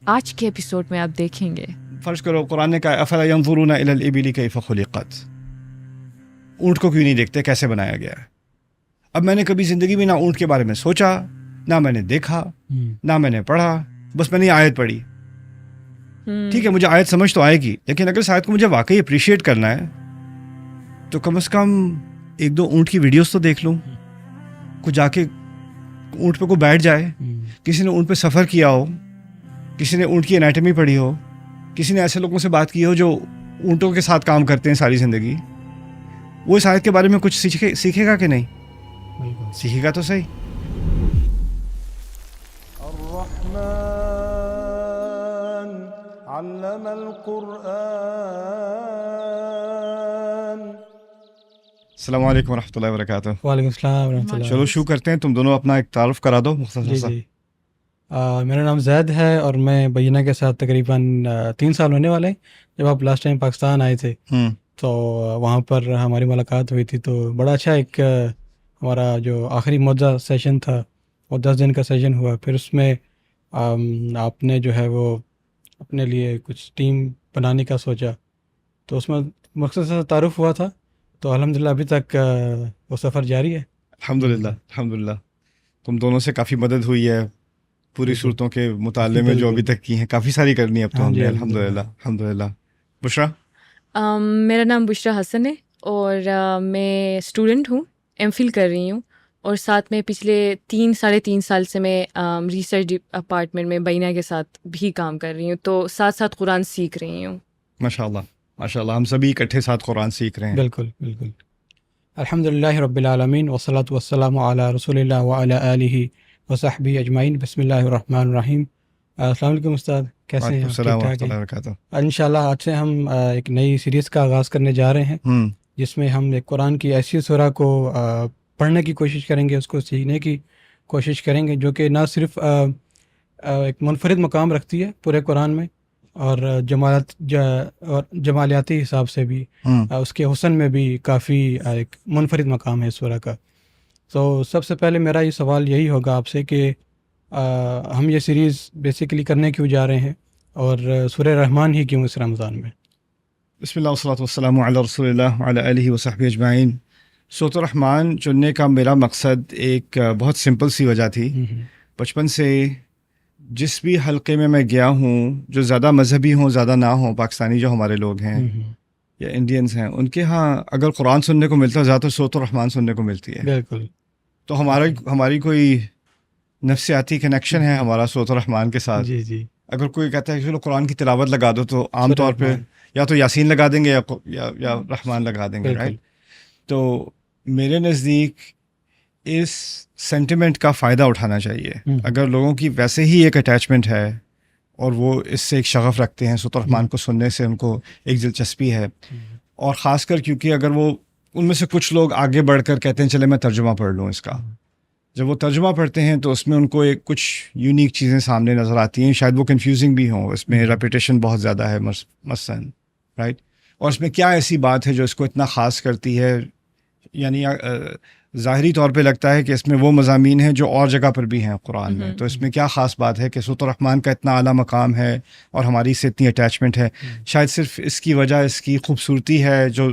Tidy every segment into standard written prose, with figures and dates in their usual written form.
آج کے ایپیسوڈ میں آپ دیکھیں گے. فرض کرو قرآن نے کہا افلا ينظرون الى الابل كيف خلقت، اونٹ کو کیوں نہیں دیکھتے کیسے بنایا گیا ہے. اب میں نے کبھی زندگی میں نہ اونٹ کے بارے میں سوچا، نہ میں نے دیکھا، نہ میں نے پڑھا، بس میں نے آیت پڑھی. ٹھیک ہے، مجھے آیت سمجھ تو آئے گی، لیکن اگر اس آیت کو مجھے واقعی اپریشیٹ کرنا ہے تو کم از کم ایک دو اونٹ کی ویڈیوز تو دیکھ لوں. کو جا کے اونٹ پہ کو بیٹھ جائے، کسی نے اونٹ پہ سفر کیا ہو، کسی نے اونٹ کی انیٹمی پڑھی ہو، کسی نے ایسے لوگوں سے بات کی ہو جو اونٹوں کے ساتھ کام کرتے ہیں ساری زندگی، وہ اس آیت کے بارے میں کچھ سیکھے گا کہ نہیں؟ سیکھے گا تو صحیح. الرحمن علم القرآن. السلام علیکم ورحمۃ اللہ وبرکاتہ. وعلیکم السلام ورحمۃ اللہ. چلو شروع کرتے ہیں. تم دونوں اپنا ایک تعارف کرا دو مختصر سا. جی میرا نام زید ہے اور میں بینہ کے ساتھ تقریباً 3 سال ہونے والے. جب آپ لاسٹ ٹائم پاکستان آئے تھے تو وہاں پر ہماری ملاقات ہوئی تھی، تو بڑا اچھا ایک ہمارا جو آخری معجزہ سیشن تھا وہ 10 دن کا سیشن ہوا. پھر اس میں آپ نے جو ہے وہ اپنے لیے کچھ ٹیم بنانے کا سوچا، تو اس میں مختصر سا تعارف ہوا تھا. تو الحمدللہ ابھی تک وہ سفر جاری ہے. الحمدللہ الحمدللہ. تم دونوں سے کافی مدد ہوئی ہے پوری صورتوں کے مطالعے میں جو ابھی تک کی ہیں، کافی ساری کرنی ہے اب تو ہم نے. الحمدللہ الحمدللہ. بشرا؟ میرا نام بشرا حسن ہے اور میں اسٹوڈنٹ ہوں، ایم فل کر رہی ہوں، اور ساتھ میں پچھلے 3-3.5 سال سے میں ریسرچ ڈپارٹمنٹ میں بینہ کے ساتھ بھی کام کر رہی ہوں، تو ساتھ ساتھ قرآن سیکھ رہی ہوں. ماشاء اللہ ماشاء اللہ. ہم سبھی اکٹھے ساتھ قرآن سیکھ رہے ہیں. بالکل بالکل. الحمدللہ رب العالمین والصلاۃ والسلام علی رسول اللہ وعلی آلہ وصحبہ اجمعین. بسم اللہ الرحمن الرحیم. السلام علیکم استاد، کیسے ہیں؟ السلام ورحمۃ اللہ وبرکاتہ. انشاءاللہ آج سے ہم ایک نئی سیریز کا آغاز کرنے جا رہے ہیں جس میں ہم ایک قرآن کی ایسی سورہ کو پڑھنے کی کوشش کریں گے، اس کو سیکھنے کی کوشش کریں گے، جو کہ نہ صرف ایک منفرد مقام رکھتی ہے پورے قرآن میں، اور جمالیاتی حساب سے بھی اس کے حسن میں بھی کافی ایک منفرد مقام ہے سورہ کا. تو سب سے پہلے میرا یہ سوال یہی ہوگا آپ سے کہ ہم یہ سیریز بیسیکلی کرنے کیوں جا رہے ہیں، اور سورہ رحمان ہی کیوں اس رمضان میں؟ بسم اللہ والصلاۃ والسلام علی رسول اللہ وعلی آلہ وصحبہ اجمعین. سورۃ الرحمن چننے کا میرا مقصد ایک بہت سمپل سی وجہ تھی. بچپن سے جس بھی حلقے میں گیا ہوں، جو زیادہ مذہبی ہوں زیادہ نہ ہوں، پاکستانی جو ہمارے لوگ ہیں یا انڈینز ہیں، ان کے ہاں اگر قرآن سننے کو ملتا ہے زیادہ تر سورۃ الرحمن سننے کو ملتی ہے. بالکل. تو ہماری کوئی نفسیاتی کنیکشن ہے ہمارا سورۃ الرحمن کے ساتھ. جی جی. اگر کوئی کہتا ہے کہ چلو قرآن کی تلاوت لگا دو، تو عام طور پہ یا تو یاسین لگا دیں گے یا رحمان لگا دیں گے، رائٹ؟ تو میرے نزدیک اس سینٹیمنٹ کا فائدہ اٹھانا چاہیے. اگر لوگوں کی ویسے ہی ایک اٹیچمنٹ ہے اور وہ اس سے ایک شغف رکھتے ہیں، سورۃ الرحمن کو سننے سے ان کو ایک دلچسپی ہے، اور خاص کر کیونکہ اگر وہ ان میں سے کچھ لوگ آگے بڑھ کر کہتے ہیں چلے میں ترجمہ پڑھ لوں اس کا، جب وہ ترجمہ پڑھتے ہیں تو اس میں ان کو ایک کچھ یونیک چیزیں سامنے نظر آتی ہیں. شاید وہ کنفیوزنگ بھی ہوں، اس میں ریپیٹیشن بہت زیادہ ہے مثلاً، رائٹ؟ اور اس میں کیا ایسی بات ہے جو اس کو اتنا خاص کرتی ہے؟ یعنی ظاہری طور پہ لگتا ہے کہ اس میں وہ مضامین ہیں جو اور جگہ پر بھی ہیں قرآن میں، تو اس میں کیا خاص بات ہے کہ سورۃ الرحمن کا اتنا اعلیٰ مقام ہے اور ہماری اس سے اتنی اٹیچمنٹ ہے؟ شاید صرف اس کی وجہ اس کی خوبصورتی ہے جو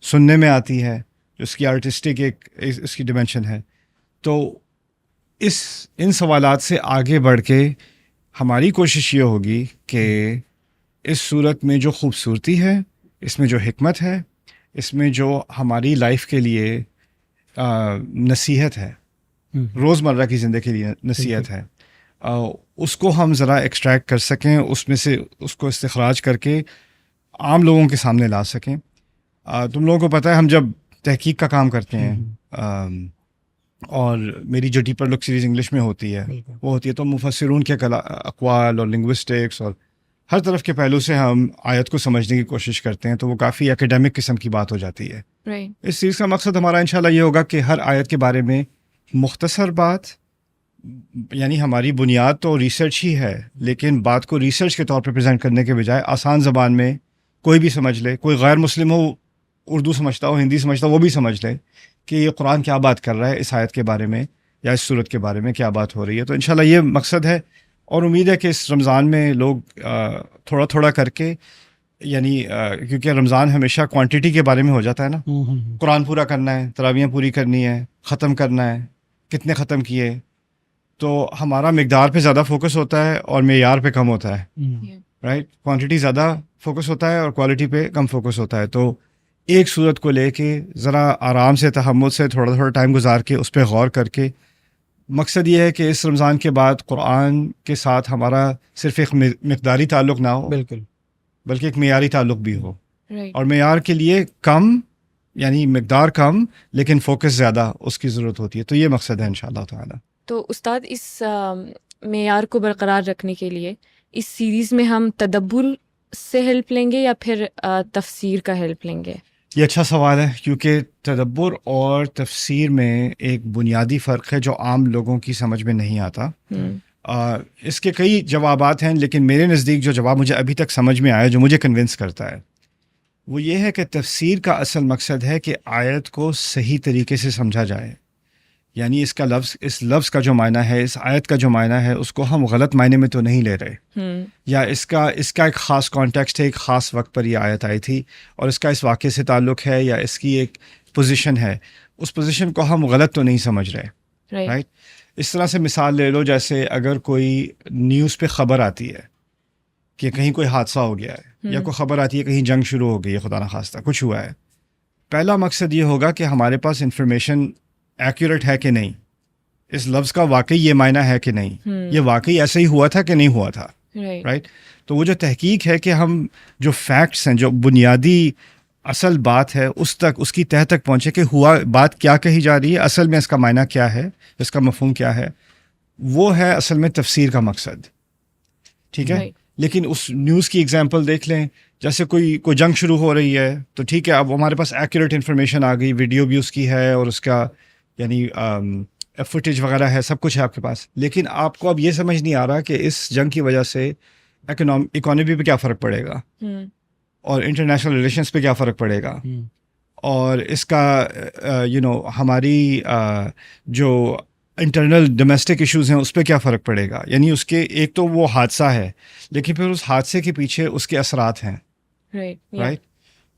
سننے میں آتی ہے، جو اس کی آرٹسٹک ایک اس کی ڈیمینشن ہے. تو ان سوالات سے آگے بڑھ کے ہماری کوشش یہ ہوگی کہ اس صورت میں جو خوبصورتی ہے، اس میں جو حکمت ہے، اس میں جو ہماری لائف کے لیے نصیحت ہے، روزمرہ کی زندگی کے لیے نصیحت ہے، اس کو ہم ذرا ایکسٹریکٹ کر سکیں، اس میں سے اس کو استخراج کر کے عام لوگوں کے سامنے لا سکیں. تم لوگوں کو پتہ ہے ہم جب تحقیق کا کام کرتے ہیں، اور میری جو ڈیپر لک سیریز انگلش میں ہوتی ہے وہ ہوتی ہے، تو مفسرون کے اقوال اور لنگوسٹکس اور ہر طرف کے پہلو سے ہم آیت کو سمجھنے کی کوشش کرتے ہیں، تو وہ کافی ایکیڈیمک قسم کی بات ہو جاتی ہے. اس چیز کا مقصد ہمارا انشاءاللہ یہ ہوگا کہ ہر آیت کے بارے میں مختصر بات، یعنی ہماری بنیاد تو ریسرچ ہی ہے، لیکن بات کو ریسرچ کے طور پہ پریزنٹ کرنے کے بجائے آسان زبان میں کوئی بھی سمجھ لے، کوئی غیر مسلم ہو، اردو سمجھتا ہو، ہندی سمجھتا ہو، وہ بھی سمجھ لے کہ یہ قرآن کیا بات کر رہا ہے، اس آیت کے بارے میں یا اس صورت کے بارے میں کیا بات ہو رہی ہے. تو انشاءاللہ یہ مقصد ہے. اور امید ہے کہ اس رمضان میں لوگ تھوڑا تھوڑا کر کے یعنی کیونکہ رمضان ہمیشہ کوانٹٹی کے بارے میں ہو جاتا ہے نا، قرآن پورا کرنا ہے، تراویحیں پوری کرنی ہے، ختم کرنا ہے، کتنے ختم کیے، تو ہمارا مقدار پہ زیادہ فوکس ہوتا ہے اور معیار پہ کم ہوتا ہے، رائٹ. کوانٹٹی زیادہ فوکس ہوتا ہے اور کوالٹی پہ کم فوکس ہوتا ہے. تو ایک صورت کو لے کے ذرا آرام سے تحمل سے تھوڑا تھوڑا ٹائم گزار کے اس پہ غور کر کے، مقصد یہ ہے کہ اس رمضان کے بعد قرآن کے ساتھ ہمارا صرف ایک مقداری تعلق نہ ہو، بالکل، بلکہ ایک معیاری تعلق بھی ہو. Right. اور معیار کے لیے کم یعنی مقدار کم لیکن فوکس زیادہ اس کی ضرورت ہوتی ہے. تو یہ مقصد ہے انشاءاللہ تعالیٰ. تو استاد اس معیار کو برقرار رکھنے کے لیے اس سیریز میں ہم تدبر سے ہیلپ لیں گے یا پھر تفسیر کا ہیلپ لیں گے؟ یہ اچھا سوال ہے، کیونکہ تدبر اور تفسیر میں ایک بنیادی فرق ہے جو عام لوگوں کی سمجھ میں نہیں آتا. اس کے کئی جوابات ہیں، لیکن میرے نزدیک جو جواب مجھے ابھی تک سمجھ میں آیا، جو مجھے کنونس کرتا ہے، وہ یہ ہے کہ تفسیر کا اصل مقصد ہے کہ آیت کو صحیح طریقے سے سمجھا جائے. یعنی اس لفظ کا جو معنی ہے، اس آیت کا جو معنی ہے، اس کو ہم غلط معنی میں تو نہیں لے رہے، یا اس کا ایک خاص کانٹیکسٹ ہے، ایک خاص وقت پر یہ آیت آئی تھی اور اس کا اس واقعے سے تعلق ہے یا اس کی ایک پوزیشن ہے، اس پوزیشن کو ہم غلط تو نہیں سمجھ رہے، رائٹ. اس طرح سے مثال لے لو، جیسے اگر کوئی نیوز پہ خبر آتی ہے کہ کہیں کوئی حادثہ ہو گیا ہے، یا کوئی خبر آتی ہے کہیں جنگ شروع ہو گئی ہے، خدا نخواستہ کچھ ہوا ہے، پہلا مقصد یہ ہوگا کہ ہمارے پاس انفارمیشن ایکوریٹ ہے کہ نہیں، اس لفظ کا واقعی یہ معنی ہے کہ نہیں، یہ واقعی ایسے ہی ہوا تھا کہ نہیں ہوا تھا، رائٹ. تو وہ جو تحقیق ہے کہ ہم جو فیکٹس ہیں، جو بنیادی اصل بات ہے، اس کی تہ تک پہنچے کہ ہوا بات کیا کہی جا رہی ہے، اصل میں اس کا معنی کیا ہے، اس کا مفہوم کیا ہے، وہ ہے اصل میں تفسیر کا مقصد. ٹھیک ہے. لیکن اس نیوز کی اگزامپل دیکھ لیں، جیسے کوئی جنگ شروع ہو رہی ہے، تو ٹھیک ہے، اب ہمارے پاس ایکوریٹ انفارمیشن آ گئی، ویڈیو بھی اس کی ہے اور اس کا یعنی فوٹیج وغیرہ ہے، سب کچھ ہے آپ کے پاس، لیکن آپ کو اب یہ سمجھ نہیں آ رہا کہ اس جنگ کی وجہ سے اکانومی پہ کیا فرق پڑے گا، اور انٹرنیشنل ریلیشنس پہ کیا فرق پڑے گا، اور اس کا ہماری جو انٹرنل ڈومیسٹک ایشوز ہیں اس پہ کیا فرق پڑے گا. یعنی اس کے ایک تو وہ حادثہ ہے، لیکن پھر اس حادثے کے پیچھے اس کے اثرات ہیں، رائٹ.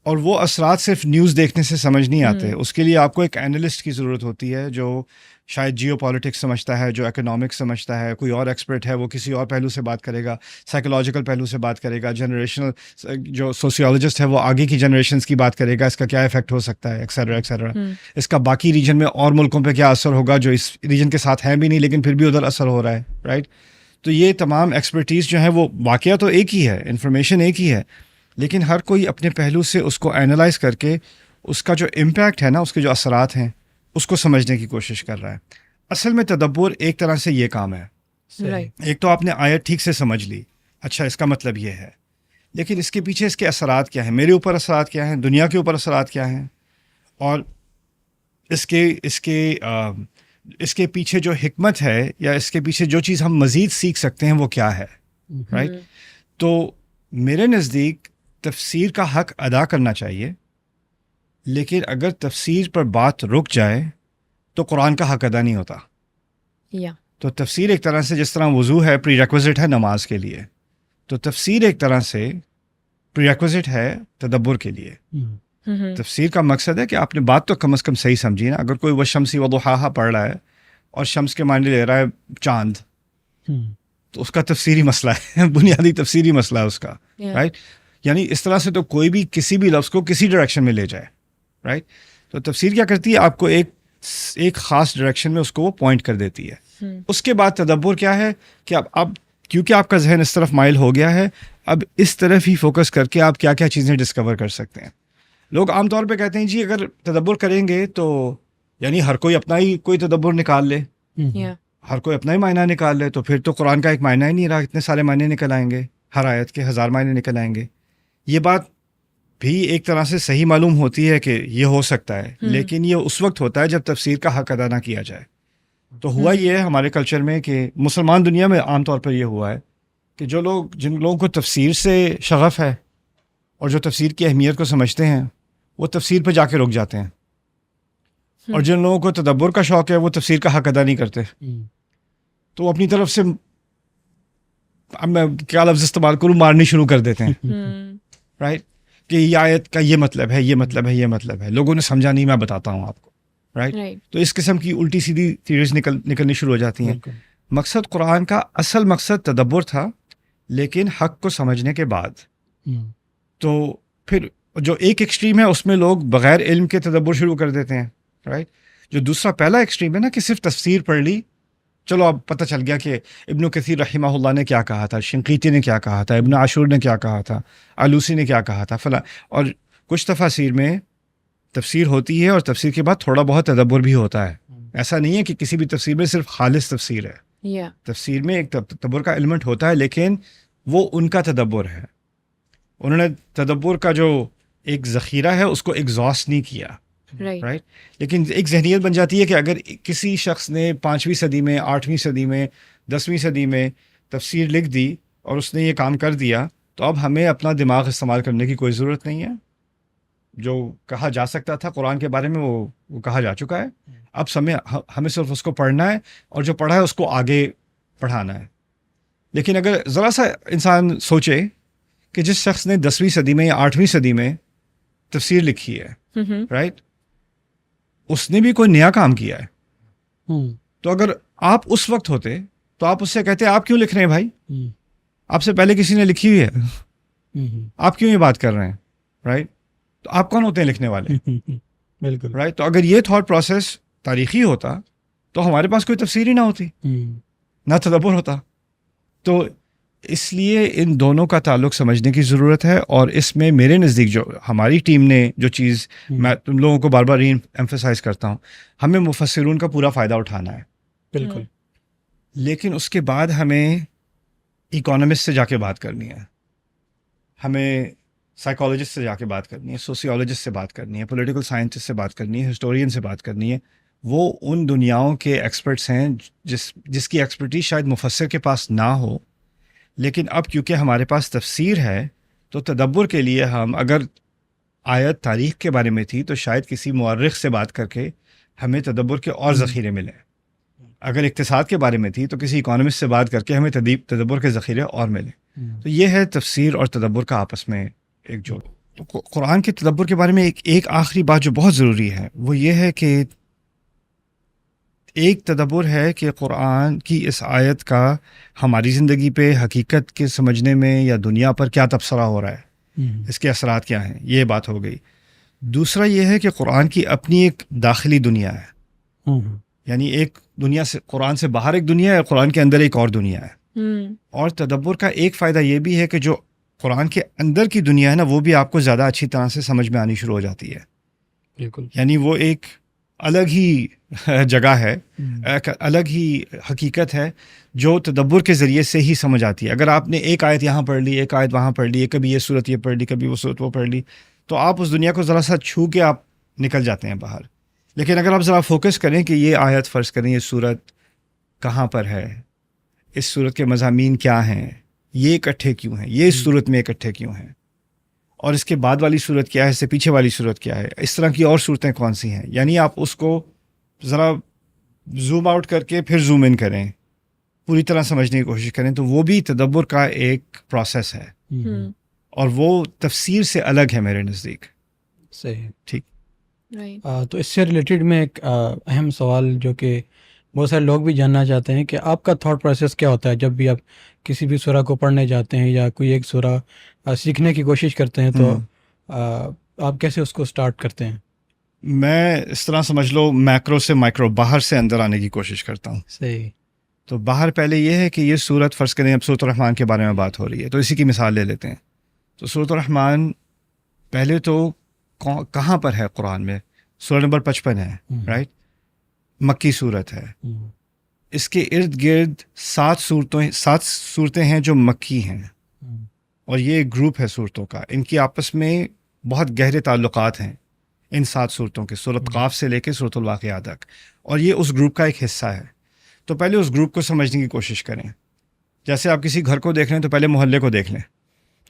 اور وہ اثرات صرف نیوز دیکھنے سے سمجھ نہیں آتے، اس کے لیے آپ کو ایک اینالسٹ کی ضرورت ہوتی ہے جو شاید جیو پالیٹکس سمجھتا ہے، جو اکنامکس سمجھتا ہے، کوئی اور ایکسپرٹ ہے، وہ کسی اور پہلو سے بات کرے گا، سائیکولوجیکل پہلو سے بات کرے گا، جنریشنل جو سوسیولوجسٹ ہے وہ آگے کی جنریشنز کی بات کرے گا، اس کا کیا افیکٹ ہو سکتا ہے، ایکسیٹرا ایکسیٹرا، اس کا باقی ریجن میں اور ملکوں پہ کیا اثر ہوگا جو اس ریجن کے ساتھ ہیں بھی نہیں لیکن پھر بھی ادھر اثر ہو رہا ہے، رائٹ. تو یہ تمام ایکسپرٹیز جو ہیں وہ واقعہ تو ایک ہی ہے، انفارمیشن ایک ہی ہے، لیکن ہر کوئی اپنے پہلو سے اس کو اینالائز کر کے اس کا جو امپیکٹ ہے نا، اس کے جو اثرات ہیں، اس کو سمجھنے کی کوشش کر رہا ہے. اصل میں تدبر ایک طرح سے یہ کام ہے. ایک تو آپ نے آیت ٹھیک سے سمجھ لی، اچھا اس کا مطلب یہ ہے، لیکن اس کے پیچھے اس کے اثرات کیا ہیں، میرے اوپر اثرات کیا ہیں، دنیا کے اوپر اثرات کیا ہیں، اور اس کے پیچھے جو حکمت ہے یا اس کے پیچھے جو چیز ہم مزید سیکھ سکتے ہیں وہ کیا ہے، رائٹ. تو میرے نزدیک تفسیر کا حق ادا کرنا چاہیے، لیکن اگر تفسیر پر بات رک جائے تو قرآن کا حق ادا نہیں ہوتا. تو تفسیر ایک طرح سے جس طرح وضو ہے پری ریکوزٹ ہے نماز کے لیے، تو تفسیر ایک طرح سے پری ریکوزٹ ہے تدبر کے لیے. تفسیر کا مقصد ہے کہ آپ نے بات تو کم از کم صحیح سمجھی نا. اگر کوئی والشمس وضحاہا پڑھ رہا ہے اور شمس کے معنی لے رہا ہے چاند، تو اس کا تفسیری مسئلہ ہے، بنیادی تفسیری مسئلہ ہے اس کا، رائٹ. یعنی اس طرح سے تو کوئی بھی کسی بھی لفظ کو کسی ڈائریکشن میں لے جائے، رائٹ. تو تفسیر کیا کرتی ہے، آپ کو ایک خاص ڈائریکشن میں اس کو وہ پوائنٹ کر دیتی ہے. اس کے بعد تدبر کیا ہے کہ اب کیونکہ آپ کا ذہن اس طرف مائل ہو گیا ہے، اب اس طرف ہی فوکس کر کے آپ کیا کیا چیزیں ڈسکور کر سکتے ہیں. لوگ عام طور پہ کہتے ہیں جی اگر تدبر کریں گے تو یعنی ہر کوئی اپنا ہی کوئی تدبر نکال لے، ہر کوئی اپنا ہی معنی نکال لے، تو پھر تو قرآن کا ایک معنی ہی نہیں رہا، اتنے سارے معنی نکل آئیں گے، ہر آیت کے 1000 معنی نکل آئیں گے. یہ بات بھی ایک طرح سے صحیح معلوم ہوتی ہے کہ یہ ہو سکتا ہے، لیکن یہ اس وقت ہوتا ہے جب تفسیر کا حق ادا نہ کیا جائے. تو ہوا یہ ہے ہمارے کلچر میں کہ مسلمان دنیا میں عام طور پر یہ ہوا ہے کہ جن لوگوں کو تفسیر سے شغف ہے اور جو تفسیر کی اہمیت کو سمجھتے ہیں وہ تفسیر پہ جا کے رک جاتے ہیں، اور جن لوگوں کو تدبر کا شوق ہے وہ تفسیر کا حق ادا نہیں کرتے، تو وہ اپنی طرف سے اب میں کیا لفظ استعمال کروں، مارنی شروع کر دیتے ہیں، رائٹ، کہ یہ آیت کا یہ مطلب ہے، یہ مطلب ہے، یہ مطلب ہے، لوگوں نے سمجھا نہیں، میں بتاتا ہوں آپ کو، رائٹ. تو اس قسم کی الٹی سیدھی تھیوریز نکلنی شروع ہو جاتی ہیں. مقصد قرآن کا اصل مقصد تدبر تھا، لیکن حق کو سمجھنے کے بعد تو پھر جو ایک ایکسٹریم ہے اس میں لوگ بغیر علم کے تدبر شروع کر دیتے ہیں، رائٹ. جو دوسرا پہلا ایکسٹریم ہے نا کہ صرف تفسیر پڑھ لی، چلو اب پتہ چل گیا کہ ابن کثیر رحمہ اللہ نے کیا کہا تھا، شنقیطی نے کیا کہا تھا، ابن عاشور نے کیا کہا تھا، آلوسی نے کیا کہا تھا، فلاں. اور کچھ تفاسیر میں تفسیر ہوتی ہے اور تفسیر کے بعد تھوڑا بہت تدبر بھی ہوتا ہے. ایسا نہیں ہے کہ کسی بھی تفسیر میں صرف خالص تفسیر ہے. تفسیر میں ایک تدبر کا ایلیمنٹ ہوتا ہے، لیکن وہ ان کا تدبر ہے. انہوں نے تدبر کا جو ایک ذخیرہ ہے اس کو ایگزاسٹ نہیں کیا، رائٹ. لیکن ایک ذہنیت بن جاتی ہے کہ اگر کسی شخص نے 5ویں صدی میں، 8ویں صدی میں، 10ویں صدی میں تفسیر لکھ دی اور اس نے یہ کام کر دیا، تو اب ہمیں اپنا دماغ استعمال کرنے کی کوئی ضرورت نہیں ہے. جو کہا جا سکتا تھا قرآن کے بارے میں وہ کہا جا چکا ہے. اب ہمیں صرف اس کو پڑھنا ہے اور جو پڑھا ہے اس کو آگے پڑھانا ہے. لیکن اگر ذرا سا انسان سوچے کہ جس شخص نے 10ویں صدی میں یا 8ویں صدی میں تفسیر لکھی ہے، رائٹ، اس نے بھی کوئی نیا کام کیا ہے. تو اگر آپ اس وقت ہوتے تو آپ اس سے کہتے آپ کیوں لکھ رہے ہیں بھائی، آپ سے پہلے کسی نے لکھی ہوئی ہے، آپ کیوں یہ بات کر رہے ہیں، رائٹ. تو آپ کون ہوتے ہیں لکھنے والے، بالکل، رائٹ. تو اگر یہ تھاٹ پروسیس تاریخی ہوتا تو ہمارے پاس کوئی تفسیر ہی نہ ہوتی، نہ تدبر ہوتا. تو اس لیے ان دونوں کا تعلق سمجھنے کی ضرورت ہے. اور اس میں میرے نزدیک جو ہماری ٹیم نے جو چیز میں تم لوگوں کو بار بار ری ایمفیسائز کرتا ہوں، ہمیں مفسرون کا پورا فائدہ اٹھانا ہے، بالکل. لیکن اس کے بعد ہمیں اکانومسٹ سے جا کے بات کرنی ہے، ہمیں سائیکالوجسٹ سے جا کے بات کرنی ہے، سوسیولوجسٹ سے بات کرنی ہے، پولیٹیکل سائنٹسٹ سے بات کرنی ہے، ہسٹورین سے بات کرنی ہے. وہ ان دنیاؤں کے ایکسپرٹس ہیں جس کی ایکسپرٹیز شاید مفسر کے پاس نہ ہو. لیکن اب کیونکہ ہمارے پاس تفسیر ہے تو تدبر کے لیے ہم اگر آیت تاریخ کے بارے میں تھی تو شاید کسی مورخ سے بات کر کے ہمیں تدبر کے اور ذخیرے ملیں. اگر اقتصاد کے بارے میں تھی تو کسی اکانومسٹ سے بات کر کے ہمیں تدبر کے ذخیرے اور ملیں. تو یہ ہے تفسیر اور تدبر کا آپس میں ایک جوڑ. تو قرآن کے تدبر کے بارے میں ایک آخری بات جو بہت ضروری ہے وہ یہ ہے کہ ایک تدبر ہے کہ قرآن کی اس آیت کا ہماری زندگی پہ حقیقت کے سمجھنے میں یا دنیا پر کیا تبصرہ ہو رہا ہے، اس کے اثرات کیا ہیں، یہ بات ہو گئی. دوسرا یہ ہے کہ قرآن کی اپنی ایک داخلی دنیا ہے، یعنی ایک دنیا سے، قرآن سے باہر ایک دنیا ہے اور قرآن کے اندر ایک اور دنیا ہے. اور تدبر کا ایک فائدہ یہ بھی ہے کہ جو قرآن کے اندر کی دنیا ہے نا، وہ بھی آپ کو زیادہ اچھی طرح سے سمجھ میں آنی شروع ہو جاتی ہے. بالکل، یعنی وہ ایک الگ ہی جگہ ہے، ایک الگ ہی حقیقت ہے جو تدبر کے ذریعے سے ہی سمجھ آتی ہے. اگر آپ نے ایک آیت یہاں پڑھ لی، ایک آیت وہاں پڑھ لی، کبھی یہ صورت یہ پڑھ لی، کبھی وہ صورت وہ پڑھ لی، تو آپ اس دنیا کو ذرا سا چھو کے آپ نکل جاتے ہیں باہر. لیکن اگر آپ ذرا فوکس کریں کہ یہ آیت فرض کریں، یہ صورت کہاں پر ہے، اس صورت کے مضامین کیا ہیں، یہ اکٹھے کیوں ہیں، یہ اس صورت میں اکٹھے کیوں ہیں، اور اس کے بعد والی صورت کیا ہے، اس سے پیچھے والی صورت کیا ہے، اس طرح کی اور صورتیں کون سی ہیں، یعنی آپ اس کو ذرا زوم آؤٹ کر کے پھر زوم ان کریں، پوری طرح سمجھنے کی کوشش کریں، تو وہ بھی تدبر کا ایک پروسیس ہے، اور وہ تفسیر سے الگ ہے میرے نزدیک. صحیح، ٹھیک. تو اس سے ریلیٹڈ میں ایک اہم سوال جو کہ بہت سارے لوگ بھی جاننا چاہتے ہیں کہ آپ کا تھاٹ پروسیس کیا ہوتا ہے جب بھی آپ کسی بھی سورہ کو پڑھنے جاتے ہیں یا کوئی ایک سورہ سیکھنے کی کوشش کرتے ہیں، تو آپ کیسے اس کو سٹارٹ کرتے ہیں؟ میں اس طرح سمجھ لو میکرو سے مائکرو، باہر سے اندر آنے کی کوشش کرتا ہوں. صحیح. تو باہر پہلے یہ ہے کہ یہ سورت فرض کریں، اب سورۃ الرحمن کے بارے میں بات ہو رہی ہے تو اسی کی مثال لے لیتے ہیں. تو سورۃ الرحمن پہلے تو کہاں پر ہے قرآن میں؟ سورہ نمبر 55 ہے، رائٹ، مکی صورت ہے. اس کے ارد گرد 7 صورتیں ہیں جو مکی ہیں، اور یہ ایک گروپ ہے صورتوں کا. ان کی آپس میں بہت گہرے تعلقات ہیں ان 7 صورتوں کے، سورۃ قاف سے لے کے سورۃ الواقعہ تک، اور یہ اس گروپ کا ایک حصہ ہے. تو پہلے اس گروپ کو سمجھنے کی کوشش کریں. جیسے آپ کسی گھر کو دیکھ لیں تو پہلے محلے کو دیکھ لیں،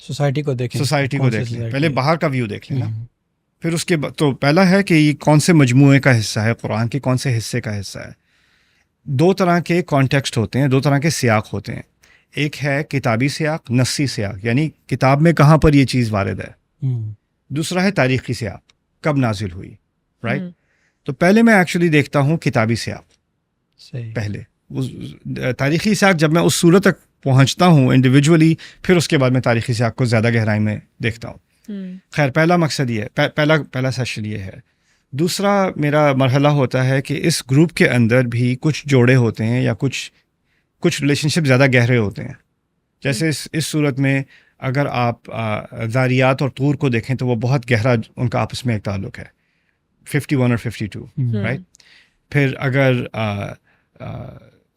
سوسائٹی کو دیکھیں، پہلے باہر کا ویو دیکھ لیں نا. پھر اس کے تو پہلا ہے کہ یہ کون سے مجموعے کا حصہ ہے، قرآن کے کون سے حصے کا حصہ ہے. 2 طرح کے کانٹیکسٹ ہوتے ہیں، 2 طرح کے سیاق ہوتے ہیں. ایک ہے کتابی سیاق، نصی سیاق، یعنی کتاب میں کہاں پر یہ چیز وارد ہے. دوسرا ہے تاریخی سیاق، کب نازل ہوئی. رائٹ. تو پہلے میں ایکچولی دیکھتا ہوں کتابی سیاق. صحیح. پہلے تاریخی سیاق جب میں اس صورت تک پہنچتا ہوں انڈیویجولی، پھر اس کے بعد میں تاریخی سیاق کو زیادہ گہرائی میں دیکھتا ہوں. خیر، پہلا مقصد یہ ہے، پہلا سیشن یہ ہے. دوسرا میرا مرحلہ ہوتا ہے کہ اس گروپ کے اندر بھی کچھ جوڑے ہوتے ہیں یا کچھ ریلیشن شپ زیادہ گہرے ہوتے ہیں. جیسے اس صورت میں اگر آپ ذاریات اور طور کو دیکھیں تو وہ بہت گہرا ان کا آپس میں ایک تعلق ہے، 51 اور 52. رائٹ. پھر اگر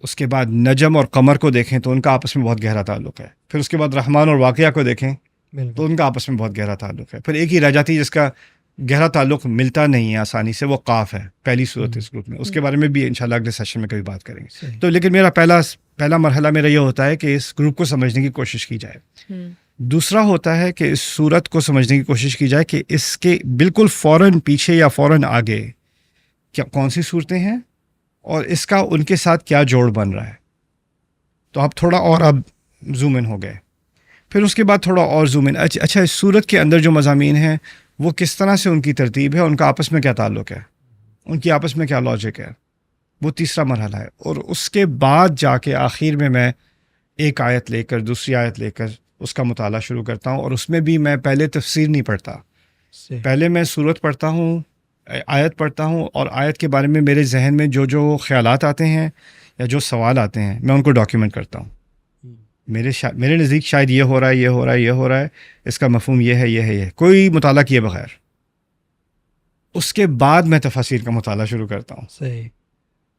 اس کے بعد نجم اور قمر کو دیکھیں تو ان کا آپس میں بہت گہرا تعلق ہے. پھر اس کے بعد رحمان اور واقعہ کو دیکھیں تو ان کا آپس میں بہت گہرا تعلق ہے. پھر ایک ہی رہ جاتی ہے جس کا گہرا تعلق ملتا نہیں ہے آسانی سے، وہ قاف ہے، پہلی صورت اس گروپ میں. اس کے بارے میں بھی انشاءاللہ اگلے سیشن میں کبھی بات کریں گے. تو لیکن میرا پہلا مرحلہ میرا یہ ہوتا ہے کہ اس گروپ کو سمجھنے کی کوشش کی جائے. دوسرا ہوتا ہے کہ اس صورت کو سمجھنے کی کوشش کی جائے کہ اس کے بالکل فوراً پیچھے یا فوراً آگے کیا کون سی صورتیں ہیں اور اس کا ان کے ساتھ کیا جوڑ بن رہا ہے. تو آپ تھوڑا اور اب زوم ان ہو گئے. پھر اس کے بعد تھوڑا اور زوم ان. اچھا، اس صورت کے اندر جو مضامین ہیں وہ کس طرح سے ان کی ترتیب ہے، ان کا آپس میں کیا تعلق ہے، ان کی آپس میں کیا لاجک ہے. وہ تیسرا مرحلہ ہے. اور اس کے بعد جا کے آخر میں ایک آیت لے کر دوسری آیت لے کر اس کا مطالعہ شروع کرتا ہوں. اور اس میں بھی میں پہلے تفسیر نہیں پڑھتا، پہلے میں صورت پڑھتا ہوں، آیت پڑھتا ہوں، اور آیت کے بارے میں میرے ذہن میں جو خیالات آتے ہیں یا جو سوال آتے ہیں میں ان کو ڈاکیومنٹ کرتا ہوں. میرے نزدیک شاید یہ ہو رہا ہے، یہ ہو رہا ہے، یہ ہو رہا ہے، اس کا مفہوم یہ ہے، یہ ہے، یہ ہے، کوئی مطالعہ کیے بغیر. اس کے بعد میں تفاسیر کا مطالعہ شروع کرتا ہوں. صحیح.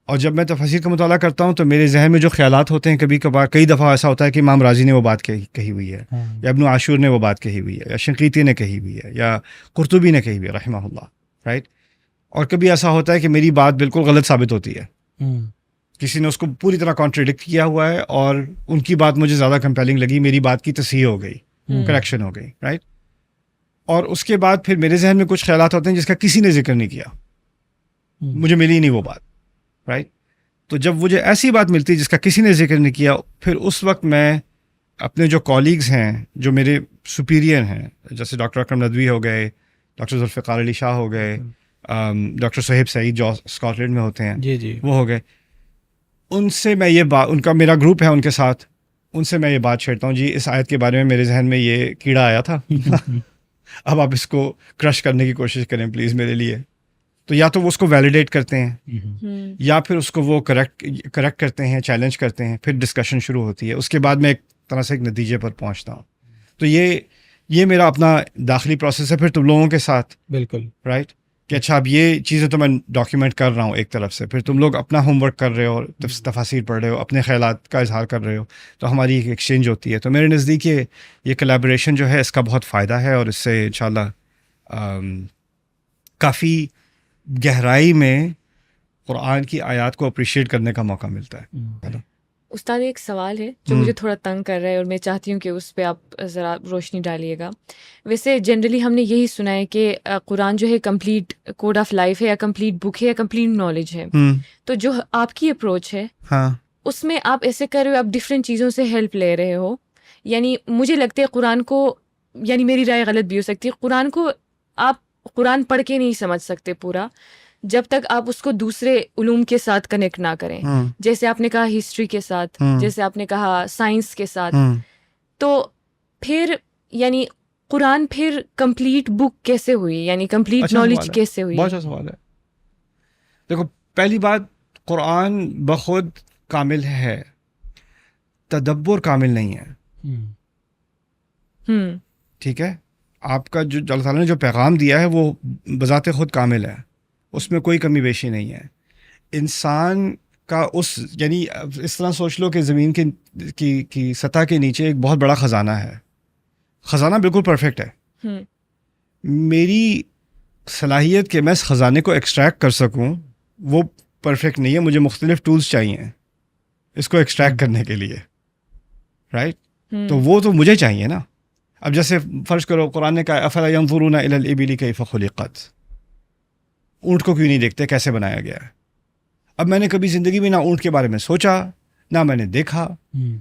اور جب میں تفاسیر کا مطالعہ کرتا ہوں تو میرے ذہن میں جو خیالات ہوتے ہیں، کبھی کبھار کئی دفعہ ایسا ہوتا ہے کہ امام رازی نے وہ بات کہی ہوئی ہے، یا ابن عاشور نے وہ بات کہی ہوئی ہے، یا شنقیطی نے کہی ہوئی ہے، یا قرطبی نے کہی ہوئی ہے رحمہ اللہ. رائٹ. اور کبھی ایسا ہوتا ہے کہ میری بات بالکل غلط ثابت ہوتی ہے، کسی نے اس کو پوری طرح کانٹریڈکٹ کیا ہوا ہے اور ان کی بات مجھے زیادہ کمپیلنگ لگی، میری بات کی تصحیح ہو گئی، کریکشن ہو گئی. رائٹ. اور اس کے بعد پھر میرے ذہن میں کچھ خیالات ہوتے ہیں جس کا کسی نے ذکر نہیں کیا، مجھے ملی نہیں وہ بات. رائٹ. تو جب مجھے ایسی بات ملتی جس کا کسی نے ذکر نہیں کیا، پھر اس وقت میں اپنے جو کالیگز ہیں، جو میرے سپیریئر ہیں، جیسے ڈاکٹر اکرم ندوی ہو گئے، ڈاکٹر ذوالفقار علی شاہ ہو گئے، ڈاکٹر صہیب سعید جو اسکاٹ لینڈ میں ہوتے ہیں، جی وہ ہو گئے، ان سے میں یہ بات، ان کا میرا گروپ ہے ان کے ساتھ، ان سے میں یہ بات چھیڑتا ہوں، جی اس آیت کے بارے میں میرے ذہن میں یہ کیڑا آیا تھا، اب آپ اس کو کرش کرنے کی کوشش کریں پلیز میرے لیے. تو یا تو وہ اس کو ویلیڈیٹ کرتے ہیں یا پھر اس کو وہ کریکٹ کرتے ہیں، چیلنج کرتے ہیں، پھر ڈسکشن شروع ہوتی ہے. اس کے بعد میں ایک طرح سے ایک نتیجے پر پہنچتا ہوں. تو یہ میرا اپنا داخلی پروسیس ہے. پھر تم لوگوں کے ساتھ بالکل رائٹ کہ اچھا اب یہ چیزیں تو میں ڈاکیومنٹ کر رہا ہوں ایک طرف سے، پھر تم لوگ اپنا ہوم ورک کر رہے ہو، تفاسیر پڑھ رہے ہو، اپنے خیالات کا اظہار کر رہے ہو، تو ہماری ایک ایکسچینج ہوتی ہے. تو میرے نزدیک یہ کلیبوریشن جو ہے اس کا بہت فائدہ ہے، اور اس سے انشاءاللہ کافی گہرائی میں قرآن کی آیات کو اپریشیٹ کرنے کا موقع ملتا ہے. استاد ایک سوال ہے جو مجھے تھوڑا تنگ کر رہا ہے اور میں چاہتی ہوں کہ اس پہ آپ ذرا روشنی ڈالیے گا. ویسے جنرلی ہم نے یہی سنا ہے کہ قرآن جو ہے کمپلیٹ کوڈ آف لائف ہے، یا کمپلیٹ بک ہے، یا کمپلیٹ نالج ہے. تو جو آپ کی اپروچ ہے اس میں آپ ایسے کر رہے ہو، آپ ڈفرینٹ چیزوں سے ہیلپ لے رہے ہو. یعنی مجھے لگتا ہے قرآن کو، یعنی میری رائے غلط بھی ہو سکتی ہے، قرآن کو آپ قرآن پڑھ کے نہیں سمجھ سکتے پورا جب تک آپ اس کو دوسرے علوم کے ساتھ کنیکٹ نہ کریں. جیسے آپ نے کہا ہسٹری کے ساتھ، جیسے آپ نے کہا سائنس کے ساتھ. تو پھر یعنی قرآن پھر کمپلیٹ بک کیسے ہوئی، یعنی کمپلیٹ نالج کیسے ہوئی؟ بہت اچھا سوال ہے. دیکھو، پہلی بات، قرآن بخود کامل ہے، تدبر کامل نہیں ہے. ٹھیک ہے، آپ کا جو اللہ تعالیٰ نے جو پیغام دیا ہے وہ بذات خود کامل ہے، اس میں کوئی کمی بیشی نہیں ہے. انسان کا یعنی اس طرح سوچ لو کہ زمین کی سطح کے نیچے ایک بہت بڑا خزانہ ہے. خزانہ بالکل پرفیکٹ ہے. میری صلاحیت کہ میں اس خزانے کو ایکسٹریکٹ کر سکوں وہ پرفیکٹ نہیں ہے. مجھے مختلف ٹولز چاہیے اس کو ایکسٹریکٹ کرنے کے لیے. رائٹ. تو وہ تو مجھے چاہیے نا. اب جیسے فرض کرو قرآن نے کہا افلا ينظرون الى الابل كيف خلقت، اونٹ کو کیوں نہیں دیکھتے کیسے بنایا گیا ہے. اب میں نے کبھی زندگی میں نہ اونٹ کے بارے میں سوچا، نہ میں نے دیکھا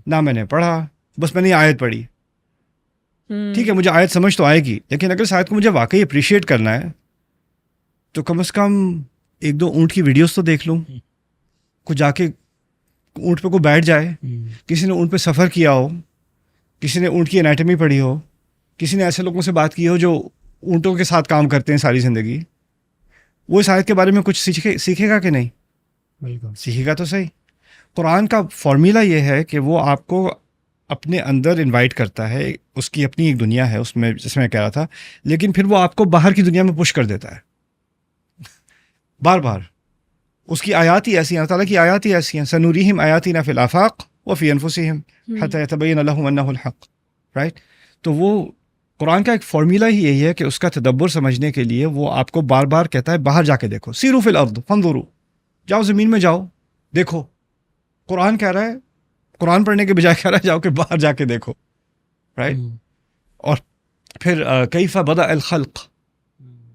نہ میں نے پڑھا، بس میں نے یہ آیت پڑھی. ٹھیک ہے، مجھے آیت سمجھ تو آئے گی، لیکن اگر اس آیت کو مجھے واقعی اپریشیٹ کرنا ہے تو کم از کم 1-2 اونٹ کی ویڈیوز تو دیکھ لوں. کو جا کے اونٹ پہ کو بیٹھ جائے، کسی نے اونٹ پہ سفر کیا ہو، کسی نے اونٹ کی انیٹمی پڑھی ہو، کسی نے ایسے لوگوں سے بات کی ہو جو اونٹوں کے ساتھ کام کرتے ہیں ساری زندگی، وہ اس آیت کے بارے میں کچھ سیکھے گا کہ نہیں؟ بالکل سیکھے گا تو صحیح. قرآن کا فارمولا یہ ہے کہ وہ آپ کو اپنے اندر انوائٹ کرتا ہے، اس کی اپنی ایک دنیا ہے اس میں، جس میں کہہ رہا تھا، لیکن پھر وہ آپ کو باہر کی دنیا میں پش کر دیتا ہے بار بار. اس کی آیات ہی ایسی ہیں، اللہ تعالیٰ کی آیات ہی ایسی ہیں، سنوریہم آیاتنا فی الآفاق وفی انفسہم حتی یتبین لہم انہ الحق. رائٹ؟ تو وہ قرآن کا ایک فارمولا ہی یہی ہے کہ اس کا تدبر سمجھنے کے لیے وہ آپ کو بار بار کہتا ہے باہر جا کے دیکھو، سیروا فی الارض فانظروا، جاؤ زمین میں جاؤ دیکھو. قرآن کہہ رہا ہے، قرآن پڑھنے کے بجائے کہہ رہا ہے جاؤ کہ باہر جا کے دیکھو. رائٹ؟ اور پھر کیف بدأ الخلق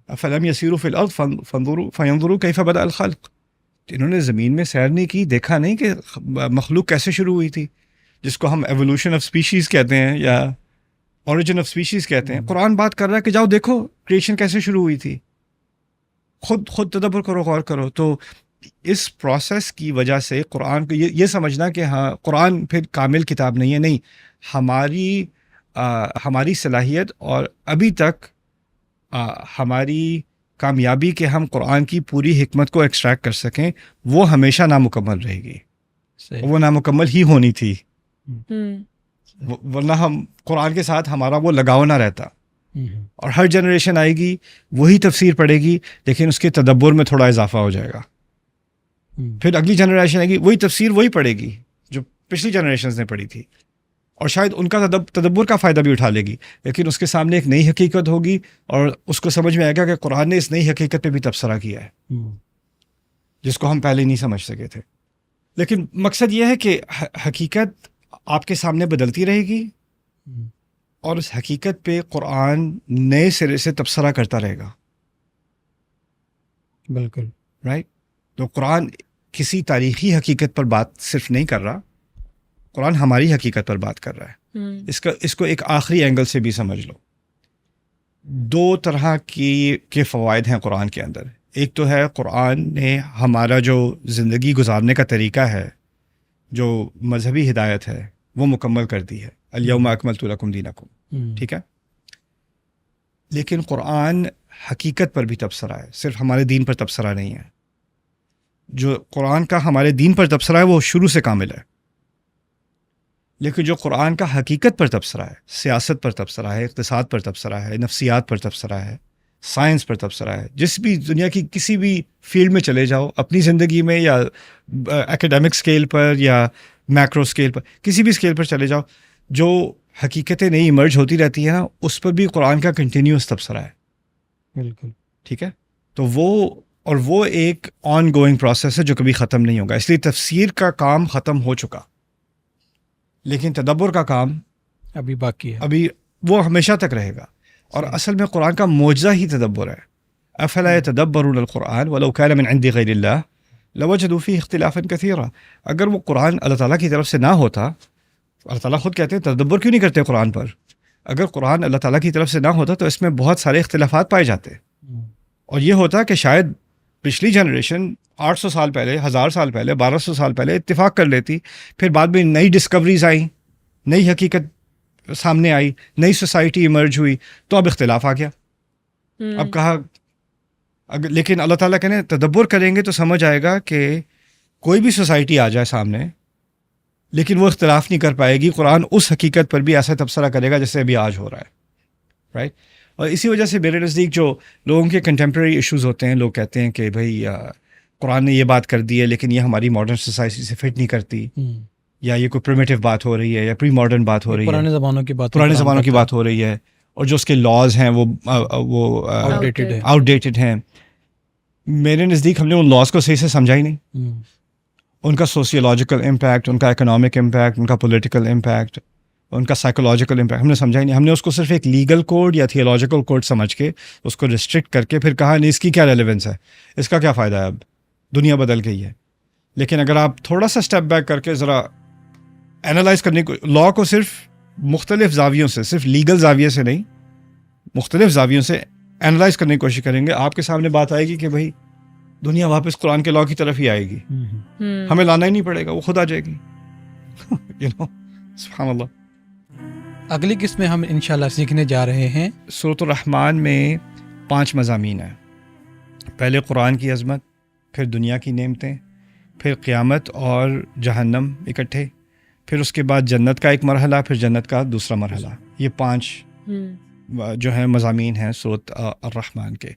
افلم یسیروا فی الارض فینظروا کیف بدأ الخلق. انہوں نے زمین میں سیر نہیں کی، دیکھا نہیں کہ مخلوق کیسے شروع ہوئی تھی، جس کو ہم ایوولوشن آف اسپیشیز کہتے ہیں یا اوریجن آف اسپیشیز کہتے ہیں. قرآن بات کر رہا ہے کہ جاؤ دیکھو کریشن کیسے شروع ہوئی تھی، خود تدبر کرو، غور کرو. تو اس پروسیس کی وجہ سے قرآن کو یہ سمجھنا کہ ہاں قرآن پھر کامل کتاب نہیں ہے، نہیں، ہماری صلاحیت اور ابھی تک ہماری کامیابی کہ ہم قرآن کی پوری حکمت کو ایکسٹریکٹ کر سکیں وہ ہمیشہ نامکمل رہے گی. وہ نامکمل ہی ہونی تھی، ورنہ ہم قرآن کے ساتھ ہمارا وہ لگاؤ نہ رہتا. اور ہر جنریشن آئے گی وہی تفسیر پڑھے گی، لیکن اس کے تدبر میں تھوڑا اضافہ ہو جائے گا. پھر اگلی جنریشن آئے گی وہی تفسیر وہی پڑھے گی جو پچھلی جنریشنز نے پڑھی تھی، اور شاید ان کا تدبر کا فائدہ بھی اٹھا لے گی، لیکن اس کے سامنے ایک نئی حقیقت ہوگی اور اس کو سمجھ میں آئے گا کہ قرآن نے اس نئی حقیقت پہ بھی تبصرہ کیا ہے جس کو ہم پہلے نہیں سمجھ سکے تھے. لیکن مقصد یہ ہے کہ حقیقت آپ کے سامنے بدلتی رہے گی اور اس حقیقت پہ قرآن نئے سرے سے تبصرہ کرتا رہے گا. بالکل رائٹ؟ تو قرآن کسی تاریخی حقیقت پر بات صرف نہیں کر رہا، قرآن ہماری حقیقت پر بات کر رہا ہے. اس کو ایک آخری اینگل سے بھی سمجھ لو. 2 طرح کے فوائد ہیں قرآن کے اندر. ایک تو ہے قرآن نے ہمارا جو زندگی گزارنے کا طریقہ ہے، جو مذہبی ہدایت ہے، وہ مکمل کر دی ہے. الیوم اکملت لکم دینکم، ٹھیک ہے. لیکن قرآن حقیقت پر بھی تبصرہ ہے، صرف ہمارے دین پر تبصرہ نہیں ہے. جو قرآن کا ہمارے دین پر تبصرہ ہے وہ شروع سے کامل ہے، لیکن جو قرآن کا حقیقت پر تبصرہ ہے، سیاست پر تبصرہ ہے، اقتصاد پر تبصرہ ہے، نفسیات پر تبصرہ ہے، سائنس پر تبصرہ ہے، جس بھی دنیا کی کسی بھی فیلڈ میں چلے جاؤ، اپنی زندگی میں یا ایکیڈیمک اسکیل پر یا میکرو اسکیل پر، کسی بھی اسکیل پر چلے جاؤ، جو حقیقتیں نئی ایمرج ہوتی رہتی ہیں نا، اس پر بھی قرآن کا کنٹینیوس تبصرہ ہے. بالکل ٹھیک ہے. تو وہ ایک آن گوئنگ پروسیس ہے جو کبھی ختم نہیں ہوگا. اس لیے تفسیر کا کام ختم ہو چکا، لیکن تدبر کا کام ابھی باقی ہے، ابھی وہ ہمیشہ تک رہے گا. اور اصل میں قرآن کا معجزہ ہی تدبر ہے. افلا يتدبرون القرآن ولو كان من عند غیر اللہ لوجدوا فيه اختلافا كثيرا. اگر وہ قرآن اللہ تعالیٰ کی طرف سے نہ ہوتا، اللہ تعالیٰ خود کہتے ہیں تدبر کیوں نہیں کرتے قرآن پر، اگر قرآن اللہ تعالیٰ کی طرف سے نہ ہوتا تو اس میں بہت سارے اختلافات پائے جاتے، اور یہ ہوتا کہ شاید پچھلی جنریشن 800 سال پہلے، 1000 سال پہلے، 1200 سال پہلے اتفاق کر لیتی، پھر بعد میں نئی ڈسکوریز آئیں، نئی حقیقت سامنے آئی، نئی سوسائٹی ایمرج ہوئی، تو اب اختلاف آ گیا. اب کہا لیکن اللہ تعالیٰ کہنے تدبر کریں گے تو سمجھ آئے گا کہ کوئی بھی سوسائٹی آ جائے سامنے، لیکن وہ اختلاف نہیں کر پائے گی. قرآن اس حقیقت پر بھی ایسا تبصرہ کرے گا جیسے ابھی آج ہو رہا ہے. رائٹ؟ اور اسی وجہ سے میرے نزدیک جو لوگوں کے کنٹمپریری ایشوز ہوتے ہیں، لوگ کہتے ہیں کہ بھائی قرآن نے یہ بات کر دی ہے لیکن یہ ہماری ماڈرن سوسائٹی سے فٹ نہیں کرتی، یا یہ کوئی پریمیٹیو بات ہو رہی ہے یا پری ماڈرن بات ہو رہی ہے، پرانے زمانوں کی بات ہو رہی ہے، اور جو اس کے لاز ہیں وہ آؤٹ ڈیٹڈ ہیں. میرے نزدیک ہم نے ان لاز کو صحیح سے سمجھا ہی نہیں. ان کا سوسیولوجیکل امپیکٹ، ان کا اکنامک امپیکٹ، ان کا پولیٹیکل امپیکٹ، ان کا سائیکولوجیکل امپیکٹ ہم نے سمجھا ہی نہیں. ہم نے اس کو صرف ایک لیگل کوڈ یا تھیولوجیکل کوڈ سمجھ کے اس کو ریسٹرکٹ کر کے پھر کہا نہیں اس کی کیا ریلیونس ہے، اس کا کیا فائدہ ہے، اب دنیا بدل گئی ہے. لیکن اگر آپ تھوڑا سا اسٹیپ بیک کر کے ذرا انالائز کرنے کو، لا کو صرف مختلف زاویوں سے، صرف لیگل زاویے سے نہیں، مختلف زاویوں سے انالائز کرنے کی کوشش کریں گے. آپ کے سامنے بات آئے گی کہ بھائی دنیا واپس قرآن کے لا کی طرف ہی آئے گی، ہمیں لانا ہی نہیں پڑے گا، وہ خود آ جائے گی. سبحان اللہ. اگلی قسط میں ہم انشاءاللہ سیکھنے جا رہے ہیں. سورۃ الرحمن میں 5 مضامین ہیں. پہلے قرآن کی عظمت، پھر دنیا کی نعمتیں، پھر قیامت اور جہنم اکٹھے، پھر اس کے بعد جنت کا ایک مرحلہ، پھر جنت کا دوسرا مرحلہ. یہ 5 جو ہیں مضامین ہیں سورۃ الرحمن کے.